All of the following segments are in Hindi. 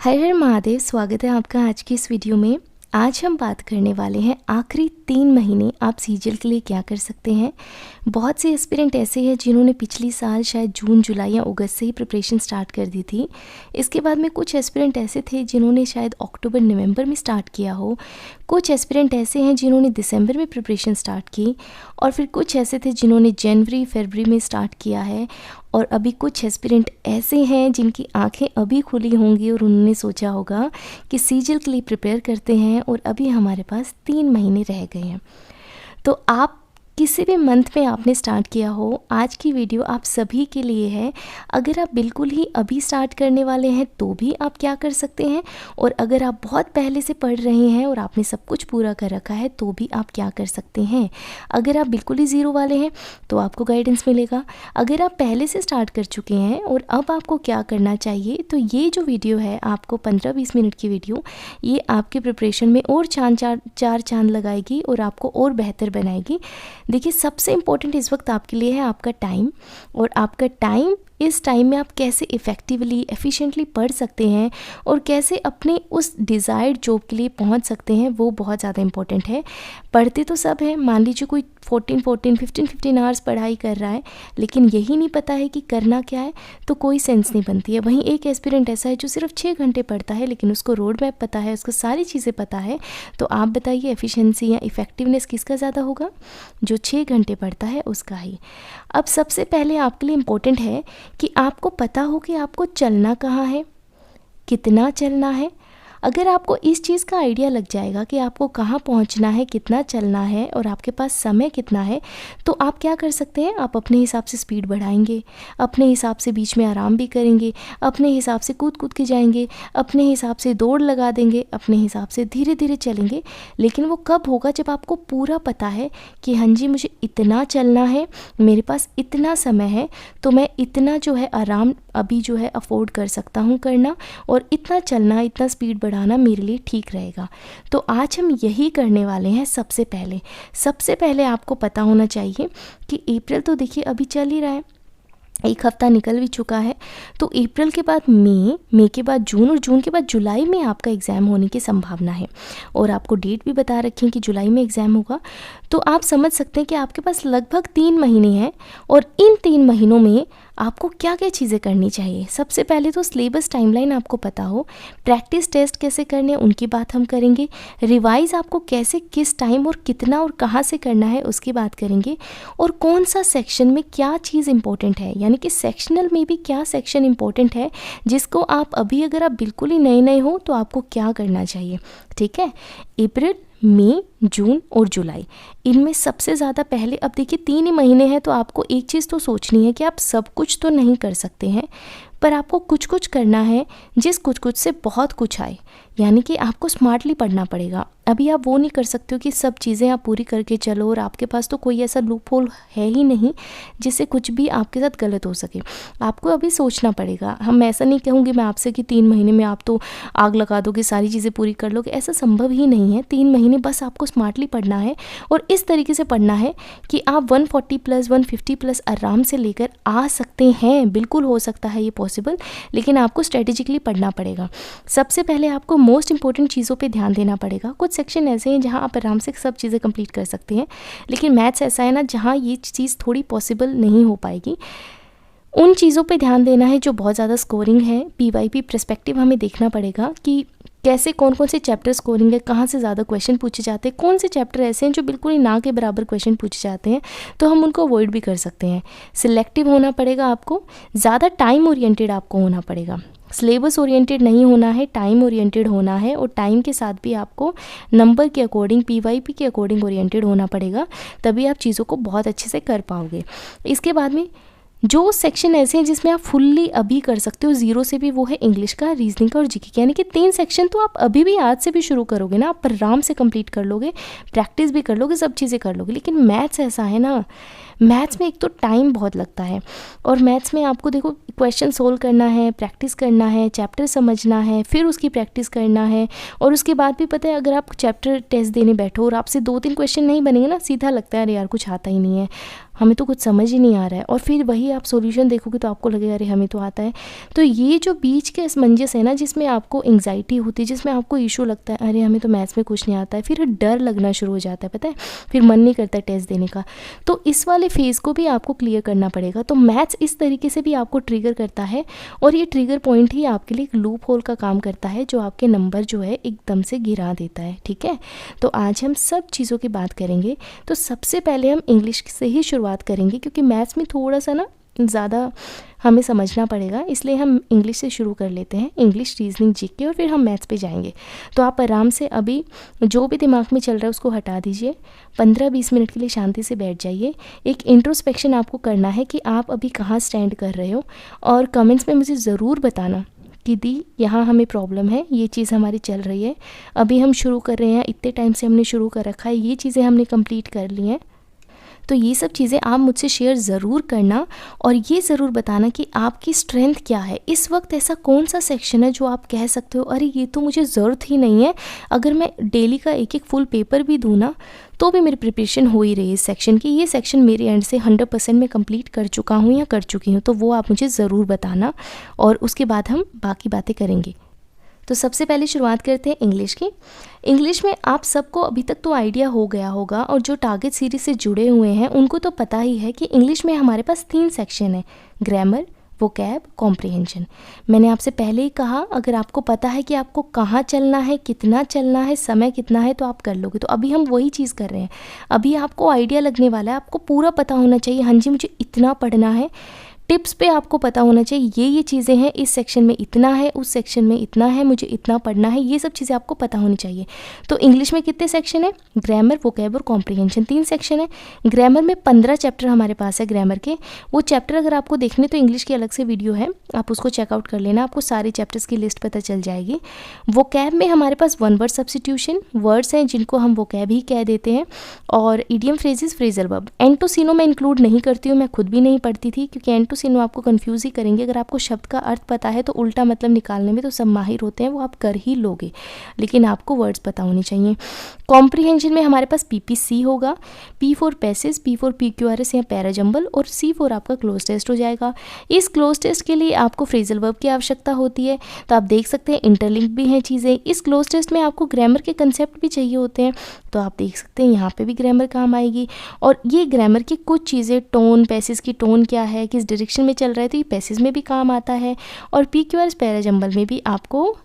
हर हर महादेव। स्वागत है आपका आज की इस वीडियो में। आज हम बात करने वाले हैं आखिरी 3 महीने आप सीजीएल के लिए क्या कर सकते हैं। बहुत से एस्पिरेंट ऐसे हैं जिन्होंने पिछली साल शायद जून जुलाई या अगस्त से ही प्रिपरेशन स्टार्ट कर दी थी। इसके बाद में कुछ एस्पिरेंट ऐसे थे जिन्होंने शायद अक्टूबर नवंबर में स्टार्ट किया हो। कुछ एस्पिरेंट ऐसे हैं जिन्होंने दिसंबर में प्रिपरेशन स्टार्ट की, और फिर कुछ ऐसे थे जिन्होंने जनवरी फरवरी में स्टार्ट किया है। और अभी कुछ एस्पिरेंट ऐसे हैं जिनकी आंखें अभी खुली होंगी और उन्होंने सोचा होगा कि सीजीएल के लिए प्रिपेयर करते हैं और अभी हमारे पास 3 महीने रह गए हैं। तो आप किसी भी मंथ में आपने स्टार्ट किया हो, आज की वीडियो आप सभी के लिए है। अगर आप बिल्कुल ही अभी स्टार्ट करने वाले हैं तो भी आप क्या कर सकते हैं, और अगर आप बहुत पहले से पढ़ रहे हैं और आपने सब कुछ पूरा कर रखा है तो भी आप क्या कर सकते हैं। अगर आप बिल्कुल ही ज़ीरो वाले हैं तो आपको गाइडेंस मिलेगा। अगर आप पहले से स्टार्ट कर चुके हैं और अब आपको क्या करना चाहिए, तो ये जो वीडियो है आपको 15-20 मिनट की वीडियो, ये आपके प्रिपरेशन में और चार चांद लगाएगी और आपको और बेहतर बनाएगी। देखिए, सबसे इम्पोर्टेंट इस वक्त आपके लिए है आपका टाइम, और आपका टाइम, इस टाइम में आप कैसे इफ़ेक्टिवली एफिशिएंटली पढ़ सकते हैं और कैसे अपने उस डिज़ायर्ड जॉब के लिए पहुंच सकते हैं, वो बहुत ज़्यादा इम्पोर्टेंट है। पढ़ते तो सब हैं, मान लीजिए कोई 15 आवर्स पढ़ाई कर रहा है, लेकिन यही नहीं पता है कि करना क्या है, तो कोई सेंस नहीं बनती है। वहीं एक एस्पिरेंट ऐसा है जो सिर्फ 6 घंटे पढ़ता है, लेकिन उसको रोड मैप पता है, उसको सारी चीज़ें पता है। तो आप बताइए एफिशिएंसी या इफ़ेक्टिवनेस किसका ज़्यादा होगा? जो 6 घंटे पढ़ता है उसका ही। अब सबसे पहले आपके लिए इम्पोर्टेंट है कि आपको पता हो कि आपको चलना कहाँ है, कितना चलना है। अगर आपको इस चीज़ का आइडिया लग जाएगा कि आपको कहाँ पहुँचना है, कितना चलना है और आपके पास समय कितना है, तो आप क्या कर सकते हैं, आप अपने हिसाब से स्पीड बढ़ाएंगे, अपने हिसाब से बीच में आराम भी करेंगे, अपने हिसाब से कूद कूद के जाएंगे, अपने हिसाब से दौड़ लगा देंगे, अपने हिसाब से धीरे धीरे चलेंगे। लेकिन वो कब होगा? जब आपको पूरा पता है कि हाँ जी, मुझे इतना चलना है, मेरे पास इतना समय है, तो मैं इतना जो है आराम अभी जो है अफोर्ड कर सकता हूँ करना, और इतना चलना, इतना स्पीड बढ़ाना मेरे लिए ठीक रहेगा। तो आज हम यही करने वाले हैं। सबसे पहले आपको पता होना चाहिए कि अप्रैल तो देखिए अभी चल ही रहा है, 1 हफ्ता निकल भी चुका है। तो अप्रैल के बाद मई के बाद जून, और जून के बाद जुलाई में आपका एग्ज़ाम होने की संभावना है, और आपको डेट भी बता रखी है कि जुलाई में एग्ज़ाम होगा। तो आप समझ सकते हैं कि आपके पास लगभग 3 महीने हैं, और इन 3 महीनों में आपको क्या क्या चीज़ें करनी चाहिए। सबसे पहले तो सिलेबस टाइमलाइन आपको पता हो, प्रैक्टिस टेस्ट कैसे करने हैं उनकी बात हम करेंगे, रिवाइज़ आपको कैसे, किस टाइम और कितना और कहाँ से करना है उसकी बात करेंगे, और कौन सा सेक्शन में क्या चीज़ इंपॉर्टेंट है, यानी कि सेक्शनल में भी क्या सेक्शन इंपॉर्टेंट है, जिसको आप अभी, अगर आप बिल्कुल ही नए हो तो आपको क्या करना चाहिए। ठीक है, अप्रैल, मई, जून और जुलाई, इनमें सबसे ज़्यादा पहले, अब देखिए 3 ही महीने हैं, तो आपको एक चीज़ तो सोचनी है कि आप सब कुछ तो नहीं कर सकते हैं, पर आपको कुछ कुछ करना है, जिस कुछ कुछ से बहुत कुछ आए। यानी कि आपको स्मार्टली पढ़ना पड़ेगा। अभी आप वो नहीं कर सकते हो कि सब चीज़ें आप पूरी करके चलो और आपके पास तो कोई ऐसा लूप होल है ही नहीं जिससे कुछ भी आपके साथ गलत हो सके। आपको अभी सोचना पड़ेगा। हम ऐसा नहीं कहूँगी मैं आपसे कि 3 महीने में आप तो आग लगा दोगे, सारी चीज़ें पूरी कर लोगे, ऐसा संभव ही नहीं है। 3 महीने बस आपको स्मार्टली पढ़ना है, और इस तरीके से पढ़ना है कि आप 140+ 150+ आराम से लेकर आ सकते हैं। बिल्कुल हो सकता है ये पॉसिबल, लेकिन आपको स्ट्रेटेजिकली पढ़ना पड़ेगा। सबसे पहले आपको मोस्ट इंपॉर्टेंट चीज़ों पे ध्यान देना पड़ेगा। कुछ सेक्शन ऐसे हैं जहां आप आराम से सब चीज़ें कंप्लीट कर सकते हैं, लेकिन मैथ्स ऐसा है ना जहां ये चीज़ थोड़ी पॉसिबल नहीं हो पाएगी। उन चीज़ों पे ध्यान देना है जो बहुत ज़्यादा स्कोरिंग है। पीवाईपी पर्सपेक्टिव हमें देखना पड़ेगा कि कैसे, कौन कौन से चैप्टर स्कोरिंग है, कहाँ से ज़्यादा क्वेश्चन पूछे जाते हैं, कौन से चैप्टर ऐसे हैं जो बिल्कुल ही ना के बराबर क्वेश्चन पूछे जाते हैं, तो हम उनको अवॉइड भी कर सकते हैं। सिलेक्टिव होना पड़ेगा आपको, ज़्यादा टाइम ओरिएंटेड आपको होना पड़ेगा। सिलेबस ओरिएंटेड नहीं होना है, टाइम ओरिएंटेड होना है, और टाइम के साथ भी आपको नंबर के अकॉर्डिंग, पीवाईपी के अकॉर्डिंग ओरिएंटेड होना पड़ेगा, तभी आप चीज़ों को बहुत अच्छे से कर पाओगे। इसके बाद में जो सेक्शन ऐसे हैं जिसमें आप फुल्ली अभी कर सकते हो ज़ीरो से भी, वो है इंग्लिश का, रीजनिंग का और जीके का। यानी कि 3 सेक्शन तो आप अभी भी आज से भी शुरू करोगे ना, आप आराम से कंप्लीट कर लोगे, प्रैक्टिस भी कर लोगे, सब चीज़ें कर लोगे। लेकिन मैथ्स ऐसा है ना, मैथ्स में एक तो टाइम बहुत लगता है, और मैथ्स में आपको देखो क्वेश्चन सोल्व करना है, प्रैक्टिस करना है, चैप्टर समझना है, फिर उसकी प्रैक्टिस करना है, और उसके बाद भी पता है अगर आप चैप्टर टेस्ट देने बैठो और आपसे 2-3 क्वेश्चन नहीं बनेंगे ना, सीधा लगता है अरे यार कुछ आता ही नहीं है, हमें तो कुछ समझ ही नहीं आ रहा है, और फिर वही आप सॉल्यूशन देखोगे तो आपको लगेगा अरे हमें तो आता है। तो ये जो बीच के असमंजस है ना, जिसमें आपको एंग्जाइटी होती है, जिसमें आपको इशू लगता है अरे हमें तो मैथ्स में कुछ नहीं आता है, फिर डर लगना शुरू हो जाता है, पता है, फिर मन नहीं करता टेस्ट देने का। तो इस वाले फेज़ को भी आपको क्लियर करना पड़ेगा। तो मैथ्स इस तरीके से भी आपको ट्रिगर करता है, और ये ट्रिगर पॉइंट ही आपके लिए एक लूप होल का काम करता है, जो आपके नंबर जो है एकदम से गिरा देता है। ठीक है, तो आज हम सब चीज़ों की बात करेंगे। तो सबसे पहले हम इंग्लिश से ही शुरुआत करेंगे, क्योंकि मैथ्स में थोड़ा सा ना ज़्यादा हमें समझना पड़ेगा, इसलिए हम इंग्लिश से शुरू कर लेते हैं। इंग्लिश, रीजनिंग, जीके, और फिर हम मैथ्स पे जाएंगे। तो आप आराम से अभी जो भी दिमाग में चल रहा है उसको हटा दीजिए, 15-20 मिनट के लिए शांति से बैठ जाइए। एक इंट्रोस्पेक्शन आपको करना है कि आप अभी कहाँ स्टैंड कर रहे हो, और कमेंट्स में मुझे ज़रूर बताना कि दी यहाँ हमें प्रॉब्लम है, ये चीज़ हमारी चल रही है, अभी हम शुरू कर रहे हैं, इतने टाइम से हमने शुरू कर रखा है, ये चीज़ें हमने कंप्लीट कर ली हैं। तो ये सब चीज़ें आप मुझसे शेयर ज़रूर करना, और ये ज़रूर बताना कि आपकी स्ट्रेंथ क्या है इस वक्त। ऐसा कौन सा सेक्शन है जो आप कह सकते हो अरे ये तो मुझे ज़रूरत ही नहीं है, अगर मैं डेली का एक एक फुल पेपर भी दूँ ना तो भी मेरी प्रिपरेशन हो ही रही है इस सेक्शन की, ये सेक्शन मेरे एंड से 100% मैं कंप्लीट कर चुका हूँ या कर चुकी हूँ। तो वो आप मुझे ज़रूर बताना, और उसके बाद हम बाकी बातें करेंगे। तो सबसे पहले शुरुआत करते हैं इंग्लिश की। इंग्लिश में आप सबको अभी तक तो आइडिया हो गया होगा, और जो टारगेट सीरीज से जुड़े हुए हैं उनको तो पता ही है कि इंग्लिश में हमारे पास 3 सेक्शन है, ग्रामर, वोकैब, कॉम्प्रिहेंशन। मैंने आपसे पहले ही कहा, अगर आपको पता है कि आपको कहाँ चलना है, कितना चलना है, समय कितना है, तो आप कर लोगे। तो अभी हम वही चीज़ कर रहे हैं। अभी आपको आइडिया लगने वाला है, आपको पूरा पता होना चाहिए, हाँ जी मुझे इतना पढ़ना है। टिप्स पे आपको पता होना चाहिए ये चीज़ें हैं, इस सेक्शन में इतना है, उस सेक्शन में इतना है, मुझे इतना पढ़ना है, ये सब चीज़ें आपको पता होनी चाहिए। तो इंग्लिश में कितने सेक्शन है? ग्रामर, वोकैब और कॉम्प्रिहेंशन, 3 सेक्शन है। ग्रामर में 15 चैप्टर हमारे पास है ग्रामर के। वो चैप्टर अगर आपको देखने तो इंग्लिश की अलग से वीडियो है, आप उसको चेकआउट कर लेना, आपको सारे चैप्टर्स की लिस्ट पता चल जाएगी। वोकैब में हमारे पास 1 वर्ड सब्स्टिट्यूशन, वर्ड्स हैं जिनको हम वोकैब ही कह देते हैं, और इडियम, फ्रेजेस, फ्रेजल वर्ब। एंटोसिनो मैं इंक्लूड नहीं करती हूँ, मैं खुद भी नहीं पढ़ती थी, क्योंकि एंटोसिनो आपको कंफ्यूज ही करेंगे। अगर आपको शब्द का अर्थ पता है तो उल्टा मतलब निकालने में तो सब माहिर होते हैं, वो आप कर ही लोगे, लेकिन आपको वर्ड्स पता होने चाहिए। कॉम्प्रिहेंशन में हमारे पास PPC होगा, P for passage, P for PQRS या पैराजंबल, और C फॉर आपका क्लोज टेस्ट हो जाएगा। इस क्लोज टेस्ट के लिए आपको फ्रेजल वर्ब की आवश्यकता होती है, तो आप देख सकते हैं इंटरलिंक भी हैं चीज़ें। इस क्लोज टेस्ट में आपको ग्रामर के कंसेप्ट भी चाहिए होते हैं, तो आप देख सकते हैं यहाँ पे भी ग्रामर काम आएगी। और ये ग्रामर की कुछ चीज़ें, टोन, पैसेज की टोन क्या है, किस डायरेक्शन में चल रहा है, तो ये पैसेज में भी काम आता है। और PQRS, पैराजंबल में भी आपको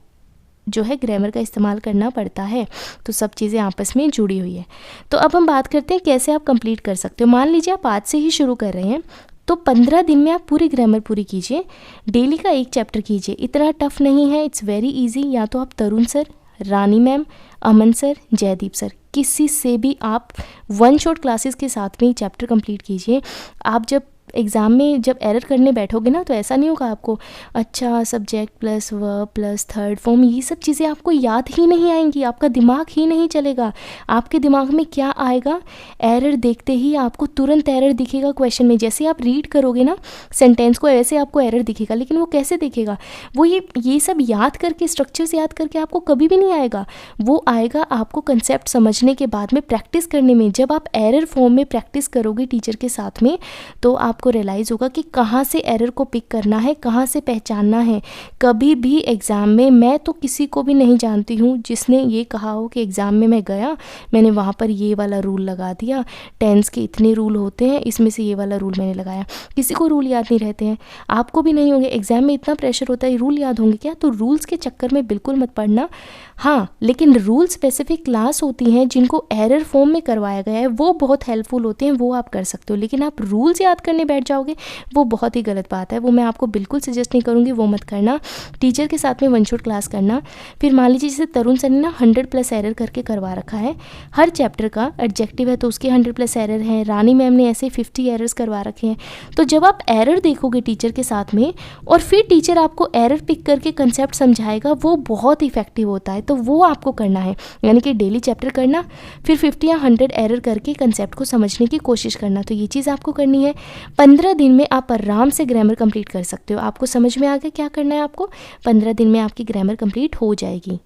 जो है ग्रामर का इस्तेमाल करना पड़ता है। तो सब चीज़ें आपस में जुड़ी हुई है। तो अब हम बात करते हैं कैसे आप कंप्लीट कर सकते हो। मान लीजिए आप आज से ही शुरू कर रहे हैं, तो 15 दिन में आप पूरी ग्रामर पूरी कीजिए, डेली का 1 चैप्टर कीजिए, इतना टफ नहीं है, इट्स वेरी इजी। या तो आप तरुण सर, रानी मैम, अमन सर, जयदीप सर, किसी से भी आप 1 शॉट क्लासेस के साथ में ही चैप्टर कंप्लीट कीजिए। आप जब एग्ज़ाम में जब एरर करने बैठोगे ना, तो ऐसा नहीं होगा आपको अच्छा subject plus verb plus third form, ये सब चीज़ें आपको याद ही नहीं आएंगी, आपका दिमाग ही नहीं चलेगा। आपके दिमाग में क्या आएगा, एरर देखते ही आपको तुरंत एरर दिखेगा क्वेश्चन में। जैसे आप रीड करोगे ना सेंटेंस को, ऐसे आपको एरर दिखेगा, लेकिन वो कैसे दिखेगा, वो ये सब याद करके, स्ट्रक्चर्स याद करके आपको कभी भी नहीं आएगा। वो आएगा आपको कंसेप्ट समझने के बाद में, प्रैक्टिस करने में। जब आप एरर फॉर्म में प्रैक्टिस करोगे टीचर के साथ में, तो आपको रियलाइज़ होगा कि कहाँ से एरर को पिक करना है, कहाँ से पहचानना है। कभी भी एग्ज़ाम में, मैं तो किसी को भी नहीं जानती हूँ जिसने ये कहा हो कि एग्ज़ाम में मैं गया, मैंने वहाँ पर ये वाला रूल लगा दिया, टेंस के इतने रूल होते हैं, इसमें से ये वाला रूल मैंने लगाया। किसी को रूल याद नहीं रहते हैं, आपको भी नहीं होंगे। एग्ज़ाम में इतना प्रेशर होता है, रूल याद होंगे क्या? तो रूल्स के चक्कर में बिल्कुल मत पढ़ना। हाँ, लेकिन रूल स्पेसिफिक क्लास होती हैं जिनको एरर फॉर्म में करवाया गया है, वो बहुत हेल्पफुल होते हैं, वो आप कर सकते हो। लेकिन आप रूल्स याद करने बैठ जाओगे, वो बहुत ही गलत बात है, वो मैं आपको बिल्कुल सजेस्ट नहीं करूँगी, वो मत करना। टीचर के साथ में 1 शॉट क्लास करना। फिर मान लीजिए जैसे तरुण सर ने ना 100+ एरर करके करवा रखा है, हर चैप्टर का एडजेक्टिव है तो उसके 100+ एरर हैं। रानी मैम ने ऐसे 50 एरर्स करवा रखे हैं। तो जब आप एरर देखोगे टीचर के साथ में, और फिर टीचर आपको एरर पिक करके कंसेप्ट समझाएगा, वो बहुत इफेक्टिव होता है। तो वो आपको करना है, यानी कि डेली चैप्टर करना, फिर 50 या 100 एरर करके कंसेप्ट को समझने की कोशिश करना। तो ये चीज़ आपको करनी है। 15 दिन में आप आराम से ग्रामर कंप्लीट कर सकते हो। आपको समझ में आ गया क्या करना है आपको? 15 दिन में आपकी ग्रामर कंप्लीट हो जाएगी।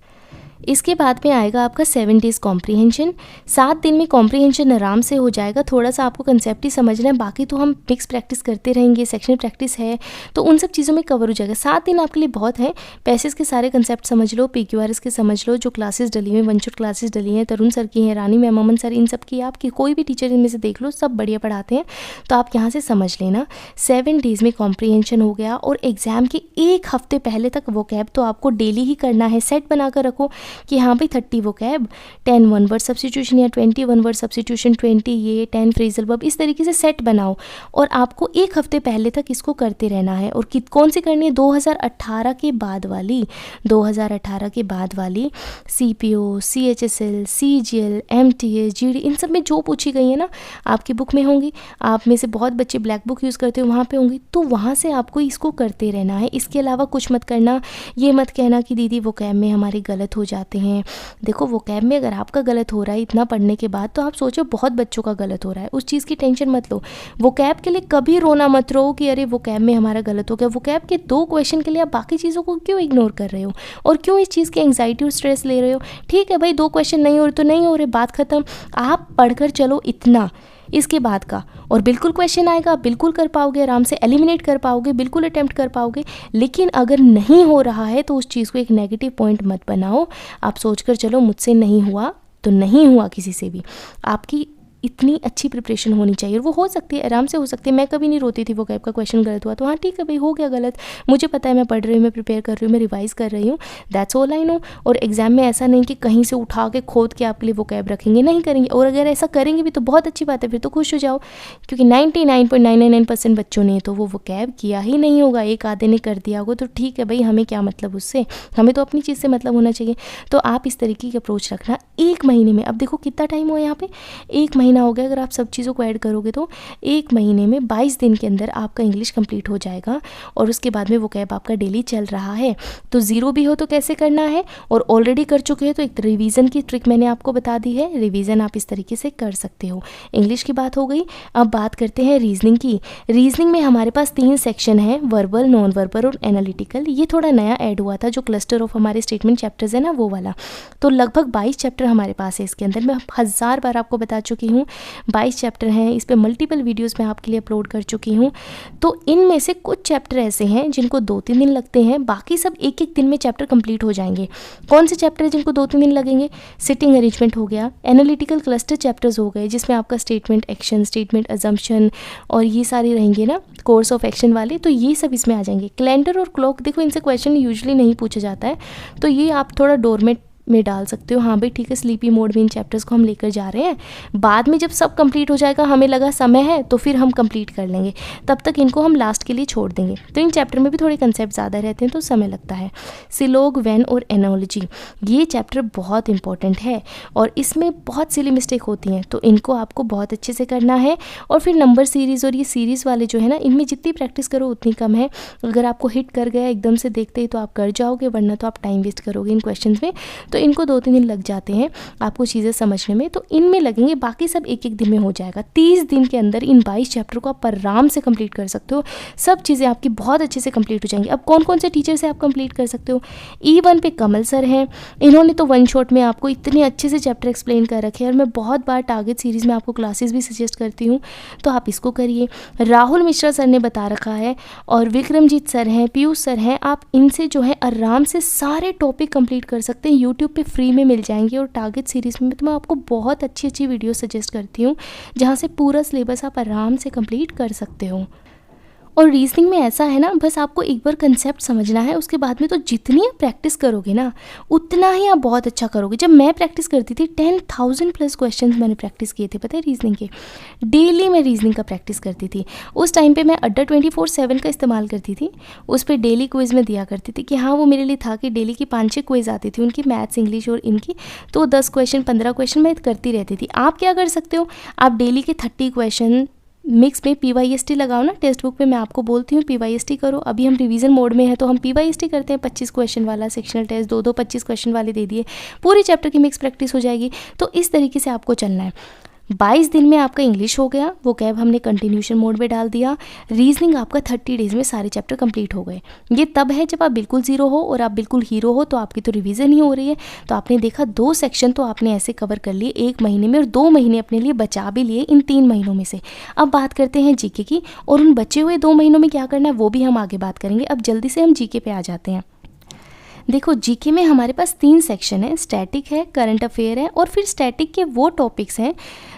इसके बाद में आएगा आपका 7 डेज़ कॉम्प्रीहेंशन। 7 दिन में कॉम्प्रीहेंशन आराम से हो जाएगा। थोड़ा सा आपको कंसेप्ट ही समझना है, बाकी तो हम मिक्स प्रैक्टिस करते रहेंगे, सेक्शनल प्रैक्टिस है तो उन सब चीज़ों में कवर हो जाएगा। 7 दिन आपके लिए बहुत है। पैसेज के सारे कंसेप्ट समझ लो, PQRS के समझ लो, जो क्लासेस डली हैं, वन शॉट क्लासेस डली हैं, तरुण सर की हैं, रानी मैम, अमन सर, इन सब की आपकी कोई भी टीचर इनमें से देख लो, सब बढ़िया पढ़ाते हैं, तो आप यहाँ से समझ लेना। 7 डेज़ में कॉम्प्रीहेंशन हो गया और एग्ज़ाम के एक हफ्ते पहले तक वोकैब तो आपको डेली ही करना है। सेट बना कर रखो कि हाँ भाई 30 वोकैब, 10 वन वर्ड सब्स्टिट्यूशन या 20 वन वर्ड सब्स्टिट्यूशन, 20 ये, 10 फ्रेजल वर्ब, इस तरीके से सेट बनाओ और आपको एक हफ्ते पहले तक इसको करते रहना है। और कौन सी करनी है? 2018 के बाद वाली, 2018 के बाद वाली CPO, CHSL, CGL, MTA, GD, इन सब में जो पूछी गई है ना आपकी बुक में होंगी। आप में से बहुत बच्चे ब्लैक बुक यूज़ करते हो, वहाँ पे होंगी, तो वहाँ से आपको इसको करते रहना है। इसके अलावा कुछ मत करना। ये मत कहना कि दीदी वोकैब में हमारे गलत हो जाते हैं। देखो वोकैब में अगर आपका गलत हो रहा है इतना पढ़ने के बाद, तो आप सोचो बहुत बच्चों का गलत हो रहा है, उस चीज़ की टेंशन मत लो। वोकैब के लिए कभी रोना मत रो कि अरे वोकैब में हमारा गलत हो गया। वोकैब के 2 क्वेश्चन के लिए आप बाकी चीज़ों को क्यों इग्नोर कर रहे हो और क्यों इस चीज़ की एंग्जाइटी और स्ट्रेस ले रहे हो? ठीक है भाई, 2 क्वेश्चन नहीं हो रहे तो नहीं हो रहे, बात खत्म। आप पढ़कर चलो इतना, इसके बाद का और बिल्कुल क्वेश्चन आएगा, बिल्कुल कर पाओगे, आराम से एलिमिनेट कर पाओगे, बिल्कुल अटेम्प्ट कर पाओगे। लेकिन अगर नहीं हो रहा है तो उस चीज़ को एक नेगेटिव पॉइंट मत बनाओ। आप सोचकर चलो मुझसे नहीं हुआ तो नहीं हुआ, किसी से भी आपकी इतनी अच्छी प्रिपरेशन होनी चाहिए। और वो हो सकती है, आराम से हो सकती है। मैं कभी नहीं रोती थी वोकैब का क्वेश्चन गलत हुआ तो, हाँ ठीक है भाई हो गया गलत, मुझे पता है, मैं पढ़ रही हूँ, मैं प्रिपेयर कर रही हूँ, मैं रिवाइज कर रही हूँ, दैट्स ऑल आई नो। और एग्जाम में ऐसा नहीं कि कहीं से उठा के खोद के आपके लिए वोकैब रखेंगे, नहीं करेंगे। और अगर ऐसा करेंगे भी तो बहुत अच्छी बात है, फिर तो खुश हो जाओ, क्योंकि 99.999% बच्चों ने तो वो वोकैब किया ही नहीं होगा। एक आधे ने कर दिया होगा तो ठीक है भाई, हमें क्या मतलब उससे, हमें तो अपनी चीज़ से मतलब होना चाहिए। तो आप इस तरीके की अप्रोच रखना। 1 महीने में, अब देखो कितना टाइम हुआ यहाँ पे, 1 महीना हो गया। अगर आप सब चीज़ों को ऐड करोगे तो 1 महीने में 22 दिन के अंदर आपका इंग्लिश कंप्लीट हो जाएगा। और उसके बाद में वोकैब आपका डेली चल रहा है। तो 0 भी हो तो कैसे करना है, और ऑलरेडी कर चुके हैं तो एक रिवीजन की ट्रिक मैंने आपको बता दी है। रिवीजन आप इस तरीके से कर सकते हो। इंग्लिश की बात हो गई, अब बात करते हैं रीजनिंग की। रीजनिंग में हमारे पास 3 सेक्शन हैं, वर्बल, नॉन वर्बल और एनालिटिकल। ये थोड़ा नया ऐड हुआ था, जो क्लस्टर ऑफ हमारे स्टेटमेंट चैप्टर्स है ना, वो वाला। तो लगभग 22 चैप्टर हमारे पास है इसके अंदर। मैं 1000 बार आपको बता चुकी हूँ 22 चैप्टर हैं। इस पे मल्टीपल वीडियोस मैं आपके लिए अपलोड कर चुकी हूँ। तो इनमें से कुछ चैप्टर ऐसे हैं जिनको 2-3 दिन लगते हैं, बाकी सब 1-1 दिन में चैप्टर कंप्लीट हो जाएंगे। कौन से चैप्टर है जिनको 2-3 दिन लगेंगे? सिटिंग अरेंजमेंट हो गया, एनालिटिकल क्लस्टर चैप्टर्स हो गए, जिसमें आपका स्टेटमेंट एक्शन, स्टेटमेंट अजम्पशन और ये सारे रहेंगे ना, कोर्स ऑफ एक्शन वाले, तो ये सब इसमें आ जाएंगे। कैलेंडर और क्लॉक, देखो इनसे क्वेश्चन यूजुअली नहीं पूछा जाता है, तो ये आप थोड़ा डोरमेट में डाल सकते हो। हाँ भाई ठीक है, स्लीपी मोड में इन चैप्टर्स को हम लेकर जा रहे हैं, बाद में जब सब कंप्लीट हो जाएगा, हमें लगा समय है तो फिर हम कंप्लीट कर लेंगे, तब तक इनको हम लास्ट के लिए छोड़ देंगे। तो इन चैप्टर में भी थोड़े कंसेप्ट ज़्यादा रहते हैं तो समय लगता है। सिलोग, व्हेन और एनोलॉजी, ये चैप्टर बहुत इंपॉर्टेंट है और इसमें बहुत सिली मिस्टेक होती हैं, तो इनको आपको बहुत अच्छे से करना है। और फिर नंबर सीरीज़ और ये सीरीज़ वाले जो है ना, इनमें जितनी प्रैक्टिस करो उतनी कम है। अगर आपको हिट कर गया एकदम से देखते ही तो आप कर जाओगे, वरना तो आप टाइम वेस्ट करोगे इन क्वेश्चन में। तो इनको 2-3 दिन लग जाते हैं आपको चीज़ें समझने में, तो इनमें लगेंगे, बाकी सब 1-1 दिन में हो जाएगा। 30 दिन के अंदर इन 22 चैप्टर को आप आराम से कंप्लीट कर सकते हो। सब चीज़ें आपकी बहुत अच्छे से कंप्लीट हो जाएंगी। अब कौन कौन से टीचर से आप कंप्लीट कर सकते हो? E1 पे कमल सर हैं, इन्होंने तो वन शॉट में आपको इतने अच्छे से चैप्टर एक्सप्लेन कर रखे हैं, और मैं बहुत बार टारगेट सीरीज़ में आपको क्लासेस भी सजेस्ट करती हूँ, तो आप इसको करिए। राहुल मिश्रा सर ने बता रखा है, और विक्रमजीत सर हैं, पीयूष सर हैं, आप इनसे जो है आराम से सारे टॉपिक कंप्लीट कर सकते हैं। यूट्यूब पे फ्री में मिल जाएंगे। और टारगेट सीरीज़ में तो मैं आपको बहुत अच्छी अच्छी वीडियो सजेस्ट करती हूँ, जहाँ से पूरा सिलेबस आप आराम से कंप्लीट कर सकते हो। और रीजनिंग में ऐसा है ना, बस आपको एक बार कंसेप्ट समझना है, उसके बाद में तो जितनी आप प्रैक्टिस करोगे ना, उतना ही आप बहुत अच्छा करोगे। जब मैं प्रैक्टिस करती थी 10,000 प्लस क्वेश्चंस मैंने प्रैक्टिस किए थे, पता है, रीजनिंग के। डेली मैं रीजनिंग का प्रैक्टिस करती थी। उस टाइम पे मैं अड्डा 24/7 का इस्तेमाल करती थी। उस पर डेली क्विज़ में दिया करती थी कि हाँ, वो मेरे लिए था कि डेली की 5-6 क्विज़ आती थी उनकी, मैथ्स, इंग्लिश और इनकी, तो 10 क्वेश्चन 15 क्वेश्चन मैं करती रहती थी। आप क्या कर सकते हो, आप डेली के 30 क्वेश्चन मिक्स में PYST लगाओ ना। टेक्स्ट बुक पे मैं आपको बोलती हूँ PYST करो। अभी हम रिवीजन मोड में है तो हम PYST करते हैं। 25 क्वेश्चन वाला सेक्शनल टेस्ट, 2-2 25 क्वेश्चन वाले दे दिए, पूरी चैप्टर की मिक्स प्रैक्टिस हो जाएगी। तो इस तरीके से आपको चलना है। 22 दिन में आपका इंग्लिश हो गया, वो कैब हमने कंटिन्यूशन मोड में डाल दिया। रीजनिंग आपका 30 डेज़ में सारे चैप्टर कंप्लीट हो गए। ये तब है जब आप बिल्कुल ज़ीरो हो और आप बिल्कुल हीरो हो, तो आपकी तो रिवीजन ही हो रही है। तो आपने देखा 2 सेक्शन तो आपने ऐसे कवर कर लिए 1 महीने में, और 2 महीने अपने लिए बचा भी लिए इन 3 महीनों में से। अब बात करते हैं जीके की, और उन बचे हुए 2 महीनों में क्या करना है वो भी हम आगे बात करेंगे। अब जल्दी से हम जीके पे आ जाते हैं। देखो जीके में हमारे पास 3 सेक्शन है, स्टैटिक है, करंट अफेयर है, और फिर स्टैटिक के वो टॉपिक्स हैं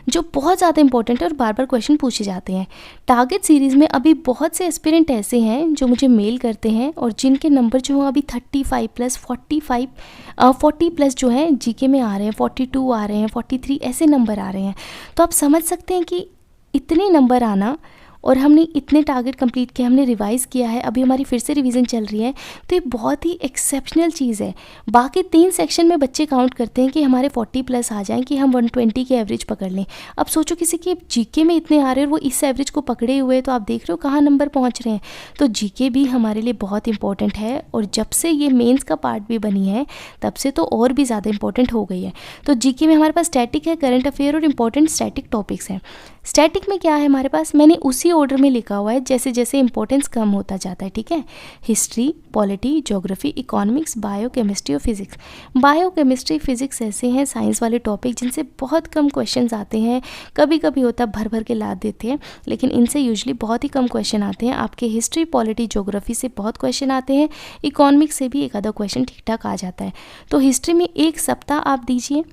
जो बहुत ज़्यादा इंपॉर्टेंट है और बार बार क्वेश्चन पूछे जाते हैं। टारगेट सीरीज़ में अभी बहुत से एस्पिरेंट ऐसे हैं जो मुझे मेल करते हैं और जिनके नंबर जो हैं अभी 35 प्लस 40 प्लस जो है जीके में आ रहे हैं, 42 आ रहे हैं, 43 ऐसे नंबर आ रहे हैं। तो आप समझ सकते हैं कि इतने नंबर आना, और हमने इतने टारगेट कंप्लीट किए, हमने रिवाइज़ किया है, अभी हमारी फिर से रिवीजन चल रही है, तो ये बहुत ही एक्सेप्शनल चीज़ है। बाकी 3 सेक्शन में बच्चे काउंट करते हैं कि हमारे 40 प्लस आ जाएं, कि हम 120 की एवरेज पकड़ लें। अब सोचो किसी के जीके में इतने आ रहे हैं और वो इस एवरेज को पकड़े हुए, तो आप देख रहे हो कहाँ नंबर पहुँच रहे हैं। तो जीके भी हमारे लिए बहुत इंपॉर्टेंट है, और जब से ये मेंस का पार्ट भी बनी है तब से तो और भी ज़्यादा इंपॉर्टेंट हो गई है। तो जीके में हमारे पास स्टैटिक है, करंट अफेयर और इंपॉर्टेंट स्टैटिक टॉपिक्स हैं। स्टैटिक में क्या है हमारे पास, मैंने उसी ऑर्डर में लिखा हुआ है जैसे जैसे इंपॉर्टेंस कम होता जाता है, ठीक है। History, polity, geography, economics, bio chemistry और फिजिक्स। बायो केमिस्ट्री फिजिक्स ऐसे हैं साइंस वाले टॉपिक जिनसे बहुत कम क्वेश्चंस आते हैं, कभी कभी होता भर भर के लाद देते हैं, लेकिन इनसे यूजुअली बहुत ही कम क्वेश्चन आते हैं। आपके हिस्ट्री, पॉलिटी, ज्योग्राफी से बहुत क्वेश्चन आते हैं, इकोनॉमिक्स से भी एक आधा क्वेश्चन ठीक ठाक आ जाता है। तो हिस्ट्री में 1 सप्ताह आप दीजिए,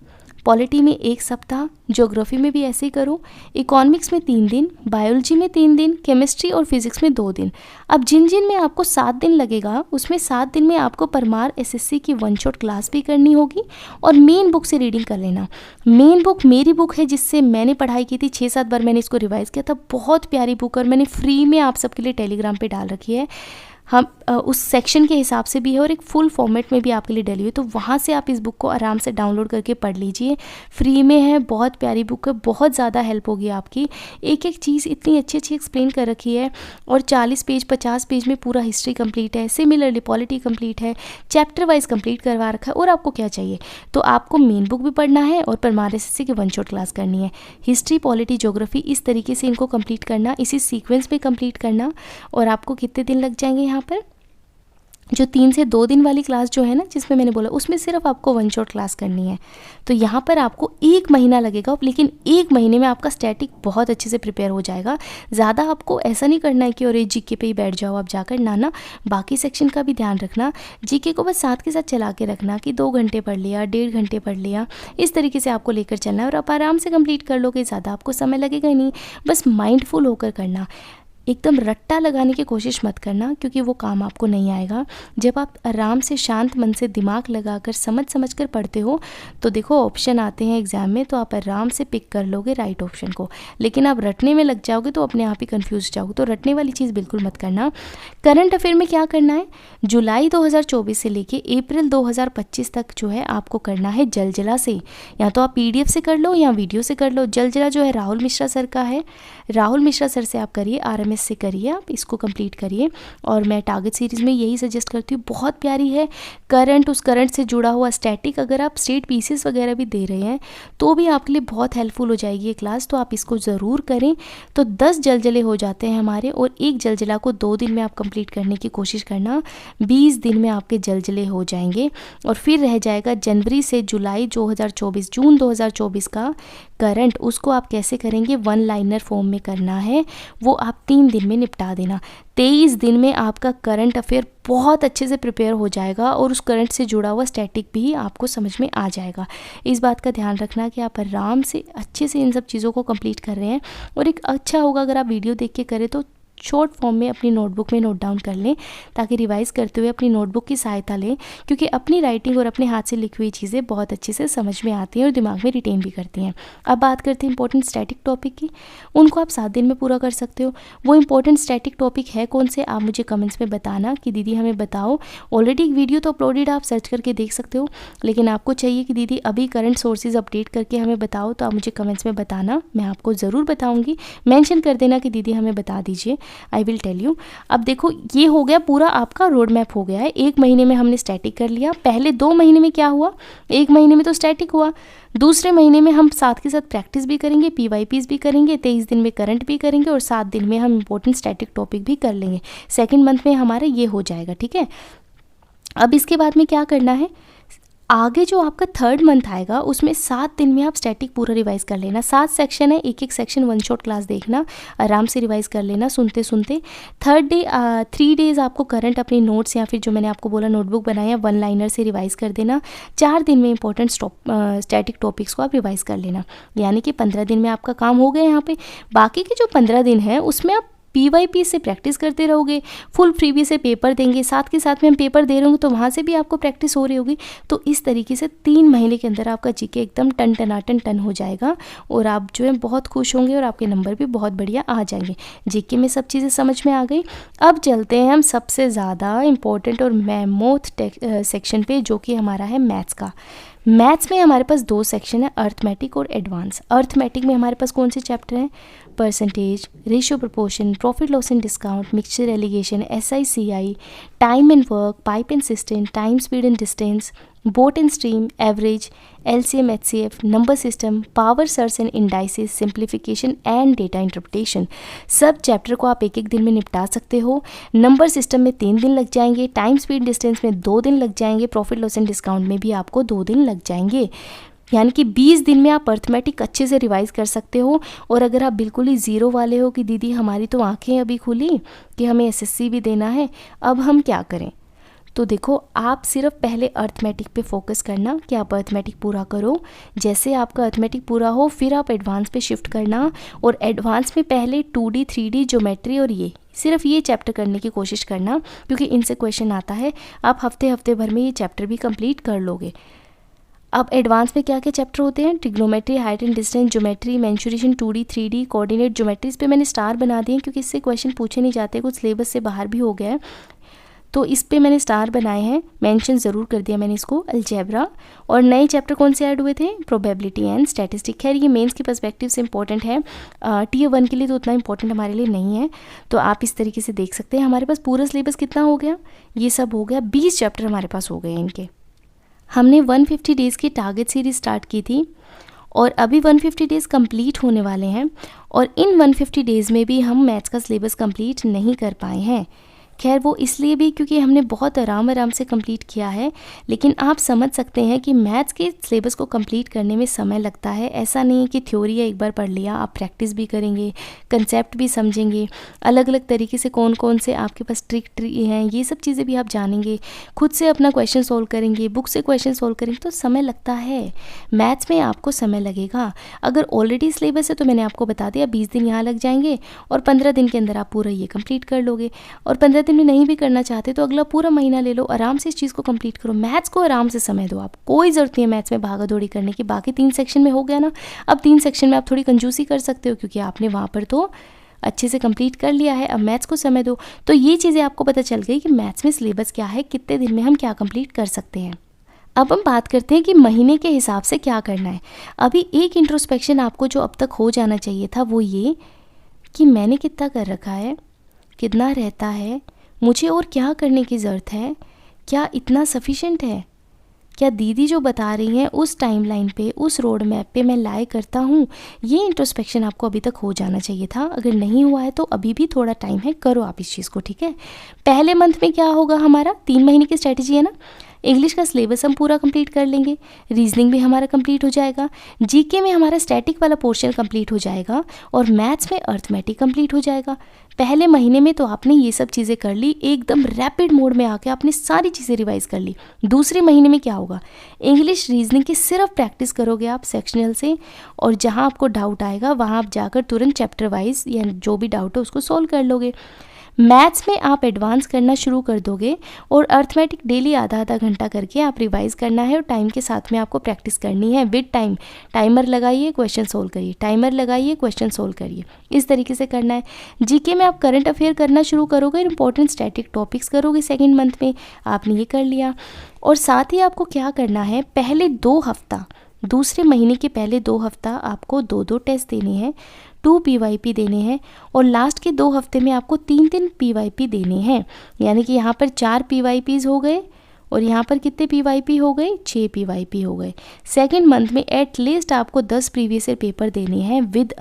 पॉलिटी में 1 सप्ताह, ज्योग्राफी में भी ऐसे ही करो, इकोनॉमिक्स में 3 दिन, बायोलॉजी में 3 दिन, केमिस्ट्री और फिजिक्स में 2 दिन। अब जिन जिन में आपको 7 दिन लगेगा उसमें 7 दिन में आपको परमार एसएससी की 1 शॉट क्लास भी करनी होगी, और मेन बुक से रीडिंग कर लेना। मेन बुक मेरी बुक है जिससे मैंने पढ़ाई की थी, 6-7 बार मैंने इसको रिवाइज़ किया था, बहुत प्यारी बुक, और मैंने फ्री में आप सबके लिए टेलीग्राम पर डाल रखी है। हम उस सेक्शन के हिसाब से भी है और एक फुल फॉर्मेट में भी आपके लिए डली हुई, तो वहाँ से आप इस बुक को आराम से डाउनलोड करके पढ़ लीजिए, फ्री में है, बहुत प्यारी बुक है, बहुत ज़्यादा हेल्प होगी आपकी। एक एक चीज़ इतनी अच्छी अच्छी एक्सप्लेन कर रखी है, और 40 पेज 50 पेज में पूरा हिस्ट्री कंप्लीट है, सिमिलरली पॉलिटी कंप्लीट है, चैप्टर वाइज कंप्लीट करवा रखा है। और आपको क्या चाहिए, तो आपको मेन बुक भी पढ़ना है और परमार एसएससी की 1 शॉट क्लास करनी है। हिस्ट्री, पॉलिटी, ज्योग्राफी इस तरीके से इनको कंप्लीट करना, इसी सीक्वेंस में कंप्लीट करना। और आपको कितने दिन लग जाएंगे यहाँ पर, जो 3 से 2 दिन वाली क्लास जो है ना, जिसमें मैंने बोला उसमें सिर्फ आपको 1 शॉट क्लास करनी है, तो यहाँ पर आपको 1 महीना लगेगा, लेकिन 1 महीने में आपका स्टैटिक बहुत अच्छे से प्रिपेयर हो जाएगा। ज़्यादा आपको ऐसा नहीं करना है कि और जीके पे ही बैठ जाओ आप जाकर, ना, बाकी सेक्शन का भी ध्यान रखना। जीके को बस साथ के साथ चला के रखना कि 2 घंटे पढ़ लिया, 1.5 घंटे पढ़ लिया, इस तरीके से आपको लेकर चलना है, और आप आराम से कंप्लीट कर लोगे, ज़्यादा आपको समय लगेगा ही नहीं। बस माइंडफुल होकर करना, एकदम रट्टा लगाने की कोशिश मत करना, क्योंकि वो काम आपको नहीं आएगा। जब आप आराम से शांत मन से दिमाग लगाकर समझ कर पढ़ते हो, तो देखो ऑप्शन आते हैं एग्ज़ाम में, तो आप आराम से पिक कर लोगे राइट ऑप्शन को। लेकिन आप रटने में लग जाओगे तो अपने आप ही कंफ्यूज जाओगे, तो रटने वाली चीज़ बिल्कुल मत करना। करंट अफेयर में क्या करना है, जुलाई 2024 से लेके अप्रैल 2025 तक जो है आपको करना है जलजला से। या तो आप PDF से कर लो या वीडियो से कर लो। जलजला जो है राहुल मिश्रा सर का है, राहुल मिश्रा सर से आप करिए, RMS से करिए, आप इसको कंप्लीट करिए। और मैं टारगेट सीरीज़ में यही सजेस्ट करती हूँ, बहुत प्यारी है। करंट, उस करंट से जुड़ा हुआ स्टैटिक, अगर आप स्टेट पीसेस वगैरह भी दे रहे हैं तो भी आपके लिए बहुत हेल्पफुल हो जाएगी ये क्लास, तो आप इसको ज़रूर करें। तो 10 जलजले हो जाते हैं हमारे, और एक जलजला को 2 दिन में आप कंप्लीट करने की कोशिश करना, 20 दिन में आपके जलजले हो जाएंगे। और फिर रह जाएगा जनवरी से जुलाई 2024, जून 2024 का करंट, उसको आप कैसे करेंगे, 1 लाइनर फॉर्म में करना है, वो आप 3 दिन में निपटा देना। 23 दिन में आपका करंट अफेयर बहुत अच्छे से प्रिपेयर हो जाएगा, और उस करंट से जुड़ा हुआ स्टैटिक भी आपको समझ में आ जाएगा। इस बात का ध्यान रखना कि आप आराम से अच्छे से इन सब चीज़ों को कंप्लीट कर रहे हैं। और एक अच्छा होगा अगर आप वीडियो देख के करें तो शॉर्ट फॉर्म में अपनी नोटबुक में नोट डाउन कर लें, ताकि रिवाइज़ करते हुए अपनी नोटबुक की सहायता लें, क्योंकि अपनी राइटिंग और अपने हाथ से लिखी हुई चीज़ें बहुत अच्छे से समझ में आती हैं और दिमाग में रिटेन भी करती हैं। अब बात करते हैं इंपॉर्टेंट स्टैटिक टॉपिक की, उनको आप 7 दिन में पूरा कर सकते हो। वो इंपॉर्टेंट स्टैटिक टॉपिक है कौन से, आप मुझे कमेंट्स में बताना कि दीदी हमें बताओ। ऑलरेडी एक वीडियो तो अपलोडेड, आप सर्च करके देख सकते हो, लेकिन आपको चाहिए कि दीदी अभी करंट सोर्सेज अपडेट करके हमें बताओ, तो आप मुझे कमेंट्स में बताना, मैं आपको ज़रूर बताऊँगी। मेंशन कर देना कि दीदी हमें बता दीजिए। I will tell you. अब देखो ये हो गया पूरा आपका रोड मैप हो गया है। 1 महीने में हमने स्टैटिक कर लिया। पहले 2 महीने में क्या हुआ, 1 महीने में तो स्टैटिक हुआ, दूसरे महीने में हम साथ के साथ प्रैक्टिस भी करेंगे, PYPs भी करेंगे, 23 दिन में करंट भी करेंगे और 7 दिन में हम इंपॉर्टेंट स्टैटिक टॉपिक भी कर लेंगे। सेकेंड मंथ में हमारा ये हो जाएगा, ठीक है। अब इसके बाद में क्या करना है, आगे जो आपका 3rd मंथ आएगा उसमें 7 दिन में आप स्टैटिक पूरा रिवाइज कर लेना। 7 सेक्शन है, एक सेक्शन 1 शॉट क्लास देखना, आराम से रिवाइज कर लेना सुनते सुनते। 3rd डे 3 डेज़ आपको करंट अपनी नोट्स या फिर जो मैंने आपको बोला नोटबुक बनाया 1 लाइनर से रिवाइज कर देना। 4 दिन में इंपॉर्टेंट स्टैटिक टॉपिक्स को आप रिवाइज कर लेना, यानी कि 15 दिन में आपका काम हो गया यहाँ पे। बाकी के जो 15 दिन है उसमें आप PYP से प्रैक्टिस करते रहोगे, फुल फ्रीबी से पेपर देंगे, साथ के साथ में हम पेपर दे रहे होंगे तो वहाँ से भी आपको प्रैक्टिस हो रही होगी। तो इस तरीके से 3 महीने के अंदर आपका GK एकदम टन हो जाएगा और आप जो है बहुत खुश होंगे और आपके नंबर भी बहुत बढ़िया आ जाएंगे। GK में सब चीज़ें समझ में आ गई। अब चलते हैं हम सबसे ज़्यादा इम्पोर्टेंट और मैमोथ सेक्शन पे, जो कि हमारा है मैथ्स का। मैथ्स में हमारे पास 2 सेक्शन है, अर्थमेटिक और एडवांस। अर्थमेटिक में हमारे पास कौन से चैप्टर हैं, percentage, ratio proportion, profit loss and discount, mixture allegation, SICI, time and work, pipe and system, time speed and distance, boat and stream, average, LCM HCF, number system, power search and indices, simplification and data interpretation. सब चैप्टर को आप 1-1 दिन में निपटा सकते हो। नंबर सिस्टम में 3 दिन लग जाएंगे, टाइम स्पीड डिस्टेंस में 2 दिन लग जाएंगे, प्रॉफिट लॉस एंड डिस्काउंट में भी आपको 2 दिन लग जाएंगे। यानी कि 20 दिन में आप अर्थमेटिक अच्छे से रिवाइज कर सकते हो। और अगर आप बिल्कुल ही ज़ीरो वाले हो कि दीदी हमारी तो आंखें अभी खुली कि हमें SSC भी देना है, अब हम क्या करें, तो देखो आप सिर्फ पहले अर्थमेटिक पे फोकस करना कि आप अर्थमेटिक पूरा करो। जैसे आपका अर्थमेटिक पूरा हो फिर आप एडवांस पे शिफ्ट करना, और एडवांस में पहले 2D 3D ज्योमेट्री और ये सिर्फ ये चैप्टर करने की कोशिश करना, क्योंकि इनसे क्वेश्चन आता है। आप हफ्ते भर में ये चैप्टर भी कंप्लीट कर लोगे। अब एडवांस में क्या क्या चैप्टर होते हैं, trigonometry, height and distance geometry, mensuration, 2D 3D, coordinate geometry. इस पे मैंने स्टार बना दिए क्योंकि इससे क्वेश्चन पूछे नहीं जाते, कुछ सिलेबस से बाहर भी हो गया है, तो इस पे मैंने स्टार बनाए हैं, मेंशन ज़रूर कर दिया मैंने इसको। अलजेब्रा, और नए चैप्टर कौन से ऐड हुए थे, प्रोबेबिलिटी एंड स्टैटिस्टिक। खैर ये मेंस के पर्सपेक्टिव से इंपॉर्टेंट है, Tier 1 के लिए तो उतना इंपॉर्टेंट हमारे लिए नहीं है। तो आप इस तरीके से देख सकते हैं। हमारे पास पूरा सिलेबस कितना हो गया, ये सब हो गया, 20 चैप्टर हमारे पास हो गए इनके। हमने 150 डेज़ की टारगेट सीरीज स्टार्ट की थी और अभी 150 डेज़ कंप्लीट होने वाले हैं, और इन 150 डेज़ में भी हम मैथ्स का सिलेबस कंप्लीट नहीं कर पाए हैं। खैर वो इसलिए भी क्योंकि हमने बहुत आराम से कंप्लीट किया है, लेकिन आप समझ सकते हैं कि मैथ्स के सिलेबस को कंप्लीट करने में समय लगता है। ऐसा नहीं है कि थ्योरी है एक बार पढ़ लिया, आप प्रैक्टिस भी करेंगे, कंसेप्ट भी समझेंगे, अलग अलग तरीके से कौन कौन से आपके पास ट्रिक हैं, ये सब चीज़ें भी आप जानेंगे, खुद से अपना क्वेश्चन सोल्व करेंगे, बुक से क्वेश्चन सोल्व करेंगे, तो समय लगता है। मैथ्स में आपको समय लगेगा। अगर ऑलरेडी सिलेबस है तो मैंने आपको बता दिया 20 दिन यहाँ लग जाएंगे और 15 दिन के अंदर आप पूरा ये कंप्लीट कर लोगे। और 15 दिन में नहीं भी करना चाहते तो अगला पूरा महीना ले लो, आराम से इस चीज़ को कंप्लीट करो। मैथ्स को आराम से समय दो, आप कोई ज़रूरत नहीं है मैथ्स में भागा दौड़ी करने की। बाकी 3 सेक्शन में हो गया ना, अब 3 सेक्शन में आप थोड़ी कंजूसी कर सकते हो क्योंकि आपने वहाँ पर तो अच्छे से कंप्लीट कर लिया है। अब मैथ्स को समय दो। तो ये चीज़ें आपको पता चल गई कि मैथ्स में सिलेबस क्या है, कितने दिन में हम क्या कंप्लीट कर सकते हैं। अब हम बात करते हैं कि महीने के हिसाब से क्या करना है। अभी एक इंट्रोस्पेक्शन आपको जो अब तक हो जाना चाहिए था वो ये कि मैंने कितना कर रखा है, कितना रहता है, मुझे और क्या करने की ज़रूरत है, क्या इतना सफिशेंट है, क्या दीदी जो बता रही हैं उस टाइमलाइन पे, उस रोड मैप पे मैं लाई करता हूँ। ये इंट्रोस्पेक्शन आपको अभी तक हो जाना चाहिए था। अगर नहीं हुआ है तो अभी भी थोड़ा टाइम है, करो आप इस चीज़ को, ठीक है। पहले मंथ में क्या होगा, हमारा 3 महीने की स्ट्रैटेजी है ना। इंग्लिश का सिलेबस हम पूरा कंप्लीट कर लेंगे, रीजनिंग भी हमारा कंप्लीट हो जाएगा, जीके में हमारा स्टैटिक वाला पोर्शन कंप्लीट हो जाएगा और मैथ्स में अर्थमेटिक कंप्लीट हो जाएगा। पहले महीने में तो आपने ये सब चीज़ें कर ली, एकदम रैपिड मोड में आके आपने सारी चीज़ें रिवाइज कर ली। दूसरे महीने में क्या होगा, इंग्लिश रीजनिंग की सिर्फ प्रैक्टिस करोगे आप सेक्शनल से, और जहाँ आपको डाउट आएगा वहाँ आप जाकर तुरंत चैप्टर वाइज या जो भी डाउट है उसको सॉल्व कर लोगे। मैथ्स में आप एडवांस करना शुरू कर दोगे और अर्थमेटिक डेली आधा घंटा करके आप रिवाइज करना है और टाइम के साथ में आपको प्रैक्टिस करनी है विद टाइम। टाइमर लगाइए, क्वेश्चन सोल्व करिए, टाइमर लगाइए, क्वेश्चन सोल्व करिए, इस तरीके से करना है। जीके में आप करंट अफेयर करना शुरू करोगे, इंपॉर्टेंट स्टैटिक टॉपिक्स करोगे सेकेंड मंथ में, आपने ये कर लिया। और साथ ही आपको क्या करना है, पहले 2 हफ्ता दूसरे महीने के पहले 2 हफ्ता आपको 2-2 टेस्ट देने हैं, 2 PYP देने हैं और लास्ट के 2 हफ्ते में आपको 3-3 PYP देने हैं। यानी कि यहाँ पर 4 PYPs हो गए और यहाँ पर कितने PYP हो गए, 6 PYP हो गए। सेकेंड मंथ में एटलीस्ट आपको 10 प्रीवियस ईयर पेपर देने हैं विद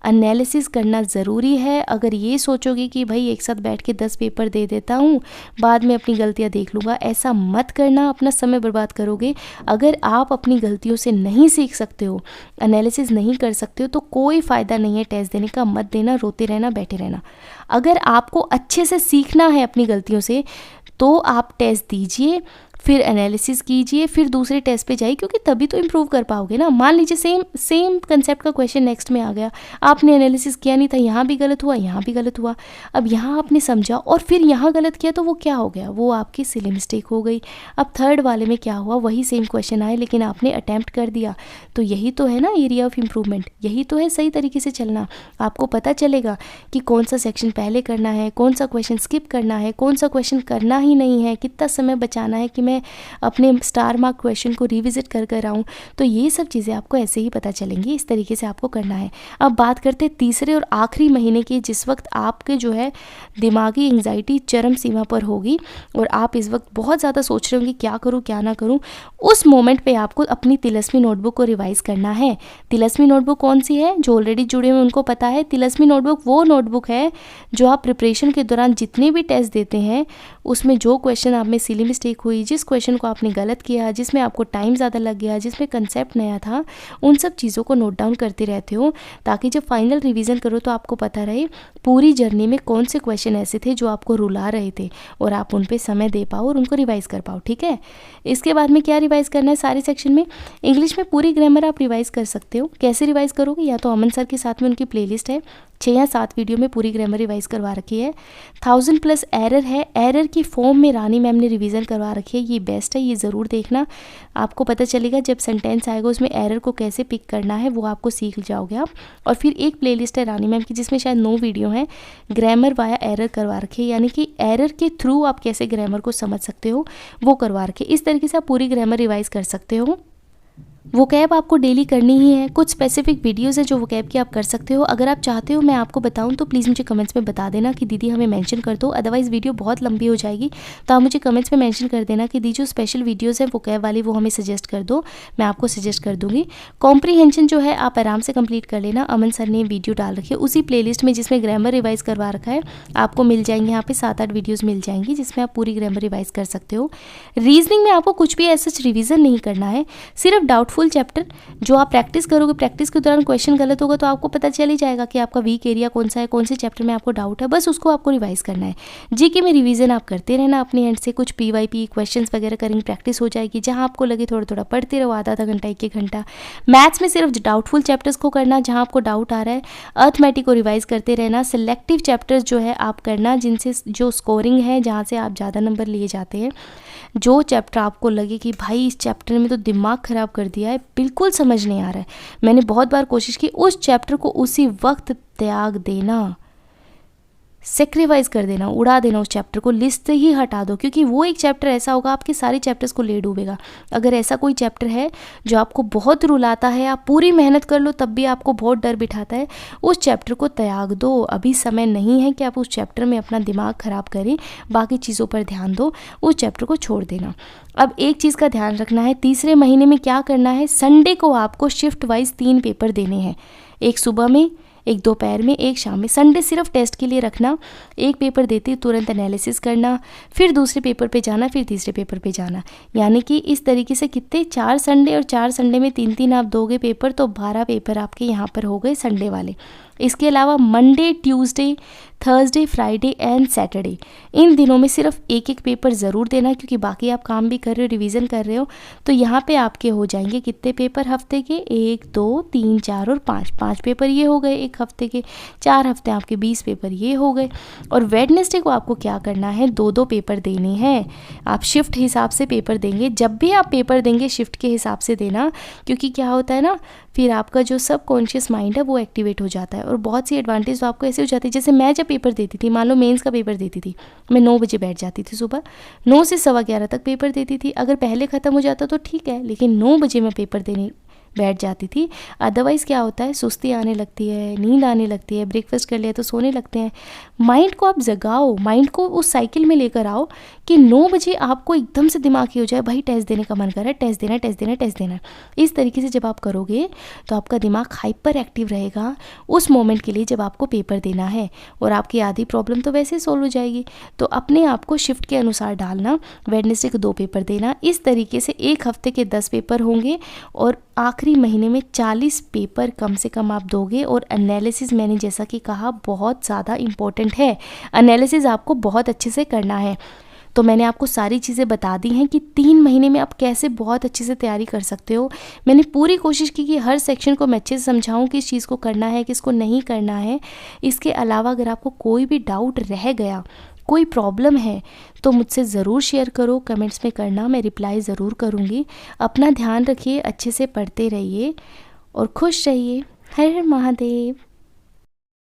एनालिसिस करना ज़रूरी है। अगर ये सोचोगे कि भाई एक साथ बैठ के 10 पेपर दे देता हूँ, बाद में अपनी गलतियाँ देख लूँगा, ऐसा मत करना, अपना समय बर्बाद करोगे। अगर आप अपनी गलतियों से नहीं सीख सकते हो, एनालिसिस नहीं कर सकते हो, तो कोई फ़ायदा नहीं है टेस्ट देने का। मत देना, रोते रहना, बैठे रहना। अगर आपको अच्छे से सीखना है अपनी गलतियों से तो आप टेस्ट दीजिए, फिर एनालिसिस कीजिए, फिर दूसरे टेस्ट पे जाइए, क्योंकि तभी तो इम्प्रूव कर पाओगे ना। मान लीजिए सेम कंसेप्ट का क्वेश्चन नेक्स्ट में आ गया, आपने एनालिसिस किया नहीं था, यहाँ भी गलत हुआ, यहाँ भी गलत हुआ। अब यहाँ आपने समझा और फिर यहाँ गलत किया तो वो क्या हो गया, वो आपकी सिली मिस्टेक हो गई। अब थर्ड वाले में क्या हुआ, वही सेम क्वेश्चन आए लेकिन आपने अटैम्प्ट कर दिया। तो यही तो है ना एरिया ऑफ इम्प्रूवमेंट, यही तो है सही तरीके से चलना। आपको पता चलेगा कि कौन सा सेक्शन पहले करना है, कौन सा क्वेश्चन स्किप करना है, कौन सा क्वेश्चन करना ही नहीं है, कितना समय बचाना है कि मैं अपने स्टार मार्क क्वेश्चन को रिविजिट कर आऊँ। तो ये सब चीज़ें आपको ऐसे ही पता चलेंगी, इस तरीके से आपको करना है। अब बात करते हैं तीसरे और आखिरी महीने की, जिस वक्त आपके जो है दिमागी एंग्जाइटी चरम सीमा पर होगी और आप इस वक्त बहुत ज़्यादा सोच रहे होंगे क्या करूँ क्या ना करूँ। उस मोमेंट पे आपको अपनी तिलस्मी नोटबुक को रिवाइज़ करना है। तिलस्मी नोटबुक कौन सी है, जो ऑलरेडी जुड़े हुए उनको पता है। तिलस्मी नोटबुक वो नोटबुक है जो आप प्रिपरेशन के दौरान जितने भी टेस्ट देते हैं उसमें जो क्वेश्चन आप में सिली मिस्टेक हुई, जिस क्वेश्चन को आपने गलत किया, जिसमें आपको टाइम ज़्यादा लग गया, जिसमें कंसेप्ट नया था, उन सब चीज़ों को नोट डाउन करते रहते हो, ताकि जब फाइनल रिवीजन करो तो आपको पता रहे पूरी जर्नी में कौन से क्वेश्चन ऐसे थे जो आपको रुला रहे थे और आप उन पे समय दे पाओ और उनको रिवाइज़ कर पाओ। ठीक है, इसके बाद में क्या रिवाइज़ करना है सारे सेक्शन में। इंग्लिश में पूरी ग्रामर आप रिवाइज़ कर सकते हो। कैसे रिवाइज़ करोगे, या तो अमन सर के साथ में उनकी प्लेलिस्ट है, 6 या 7 वीडियो में पूरी ग्रामर रिवाइज़ करवा रखी है। 1000+ एरर है, एरर की फॉर्म में रानी मैम ने रिवीजन करवा रखी है, ये बेस्ट है, ये ज़रूर देखना। आपको पता चलेगा जब सेंटेंस आएगा उसमें एरर को कैसे पिक करना है, वो आपको सीख जाओगे आप। और फिर एक प्लेलिस्ट है रानी मैम की जिसमें शायद 9 वीडियो हैं, ग्रामर वाया एरर करवा रखी है, यानी कि एरर के थ्रू आप कैसे ग्रामर को समझ सकते हो वो करवा रखे। इस तरीके से आप पूरी ग्रामर रिवाइज़ कर सकते हो। वोकैब आपको डेली करनी ही है। कुछ स्पेसिफिक वीडियोस है जो वोकैब की आप कर सकते हो। अगर आप चाहते हो मैं आपको बताऊं तो प्लीज़ मुझे कमेंट्स में बता देना कि दीदी हमें मेंशन कर दो, अदरवाइज़ वीडियो बहुत लंबी हो जाएगी। तो आप मुझे कमेंट्स में मेंशन कर देना कि दी जो स्पेशल वीडियोज़ हैं वोकैब वाली वो हमें सजेस्ट कर दो, मैं आपको सजेस्ट कर दूँगी। कॉम्प्रीहेंशन जो है आप आराम से कंप्लीट कर लेना, अमन सर ने वीडियो डाल रखी है उसी प्लेलिस्ट में जिसमें ग्रामर रिवाइज़ करवा रखा है। आपको मिल जाएंगे यहाँ पे 7-8 वीडियोज़ मिल जाएंगी जिसमें आप पूरी ग्रामर रिवाइज़ कर सकते हो। रीजनिंग में आपको कुछ भी ऐसा रिविज़न नहीं करना है, सिर्फ डाउटफुल चैप्टर जो आप प्रैक्टिस करोगे, प्रैक्टिस के दौरान क्वेश्चन गलत होगा तो आपको पता चल ही जाएगा कि आपका वीक एरिया कौन सा है, कौन से चैप्टर में आपको डाउट है, बस उसको आपको रिवाइज करना है। जीके में रिवीजन आप करते रहना अपने एंड से, कुछ PYP क्वेश्चंस वगैरह करेंगे, प्रैक्टिस हो जाएगी। जहाँ आपको लगे थोड़ा थोड़ा पढ़ते रहो, आधा घंटा 1-1 घंटा। मैथ्स में सिर्फ डाउटफुल चैप्टर्स को करना जहाँ आपको डाउट आ रहा है। अर्थमेटिक को रिवाइज करते रहना। सिलेक्टिव चैप्टर्स जो है आप करना जिनसे जो स्कोरिंग है, जहाँ से आप ज़्यादा नंबर लिए जाते हैं। जो चैप्टर आपको लगे कि भाई इस चैप्टर में तो दिमाग ख़राब कर दिया है, बिल्कुल समझ नहीं आ रहा है, मैंने बहुत बार कोशिश की, उस चैप्टर को उसी वक्त त्याग देना, सेक्रीफाइस कर देना, उड़ा देना उस चैप्टर को, लिस्ट से ही हटा दो, क्योंकि वो एक चैप्टर ऐसा होगा आपके सारे चैप्टर्स को ले डूबेगा। अगर ऐसा कोई चैप्टर है जो आपको बहुत रुलाता है, आप पूरी मेहनत कर लो तब भी आपको बहुत डर बिठाता है, उस चैप्टर को त्याग दो। अभी समय नहीं है कि आप उस चैप्टर में अपना दिमाग ख़राब करें, बाकी चीज़ों पर ध्यान दो, उस चैप्टर को छोड़ देना। अब एक चीज़ का ध्यान रखना है, तीसरे महीने में क्या करना है, संडे को आपको शिफ्ट वाइज 3 पेपर देने हैं, एक सुबह में, एक दोपहर में, एक शाम में। संडे सिर्फ टेस्ट के लिए रखना, एक पेपर देते तुरंत एनालिसिस करना, फिर दूसरे पेपर पे जाना, फिर तीसरे पेपर पे जाना। यानी कि इस तरीके से कितने 4 संडे और 4 संडे में 3-3 आप दोगे पेपर, तो 12 पेपर आपके यहाँ पर हो गए संडे वाले। इसके अलावा Monday, Tuesday, Thursday, Friday and Saturday, इन दिनों में सिर्फ एक एक पेपर ज़रूर देना, क्योंकि बाकी आप काम भी कर रहे हो, रिवीजन कर रहे हो। तो यहाँ पे आपके हो जाएंगे कितने पेपर हफ्ते के, 1, 2, 3, 4 और 5 पेपर ये हो गए एक हफ्ते के। 4 हफ्ते आपके 20 पेपर ये हो गए। और वेडनेसडे को आपको क्या करना है, 2-2 पेपर देने हैं। आप शिफ्ट हिसाब से पेपर देंगे, जब भी आप पेपर देंगे शिफ्ट के हिसाब से देना, क्योंकि क्या होता है ना, फिर आपका जो सबकॉन्शियस माइंड है वो एक्टिवेट हो जाता है। और बहुत सी एडवांटेज तो आपको ऐसे हो जाती है, जैसे मैं जब पेपर देती थी, मान लो मेंस का पेपर देती थी, मैं 9 बजे बैठ जाती थी सुबह, 9 से 11:15 तक पेपर देती थी। अगर पहले ख़त्म हो जाता तो ठीक है, लेकिन 9 बजे मैं पेपर देने बैठ जाती थी। अदरवाइज़ क्या होता है, सुस्ती आने लगती है, नींद आने लगती है, ब्रेकफास्ट कर लिया तो सोने लगते हैं। माइंड को आप जगाओ, माइंड को उस साइकिल में लेकर आओ कि 9 बजे आपको एकदम से दिमाग ही हो जाए, भाई टेस्ट देने का मन कर रहा है, टेस्ट देना, टेस्ट देना, टेस्ट देना। इस तरीके से जब आप करोगे तो आपका दिमाग हाइपर एक्टिव रहेगा उस मोमेंट के लिए जब आपको पेपर देना है, और आपकी आधी प्रॉब्लम तो वैसे ही सॉल्व हो जाएगी। तो अपने आप को शिफ्ट के अनुसार डालना, वेडनेसडे को 2 पेपर देना, इस तरीके से एक हफ्ते के 10 पेपर होंगे और आखिरी महीने में 40 पेपर कम से कम आप दोगे। और एनालिसिस, मैंने जैसा कि कहा, बहुत ज़्यादा इम्पोर्टेंट है। एनालिसिस आपको बहुत अच्छे से करना है। तो मैंने आपको सारी चीज़ें बता दी हैं कि 3 महीने में आप कैसे बहुत अच्छे से तैयारी कर सकते हो। मैंने पूरी कोशिश की कि हर सेक्शन को मैं अच्छे से समझाऊँ, किस चीज़ को करना है, किसको नहीं करना है। इसके अलावा अगर आपको कोई भी डाउट रह गया, कोई प्रॉब्लम है, तो मुझसे ज़रूर शेयर करो, कमेंट्स में करना, मैं रिप्लाई ज़रूर करूँगी। अपना ध्यान रखिए, अच्छे से पढ़ते रहिए और खुश रहिए। हर हर महादेव।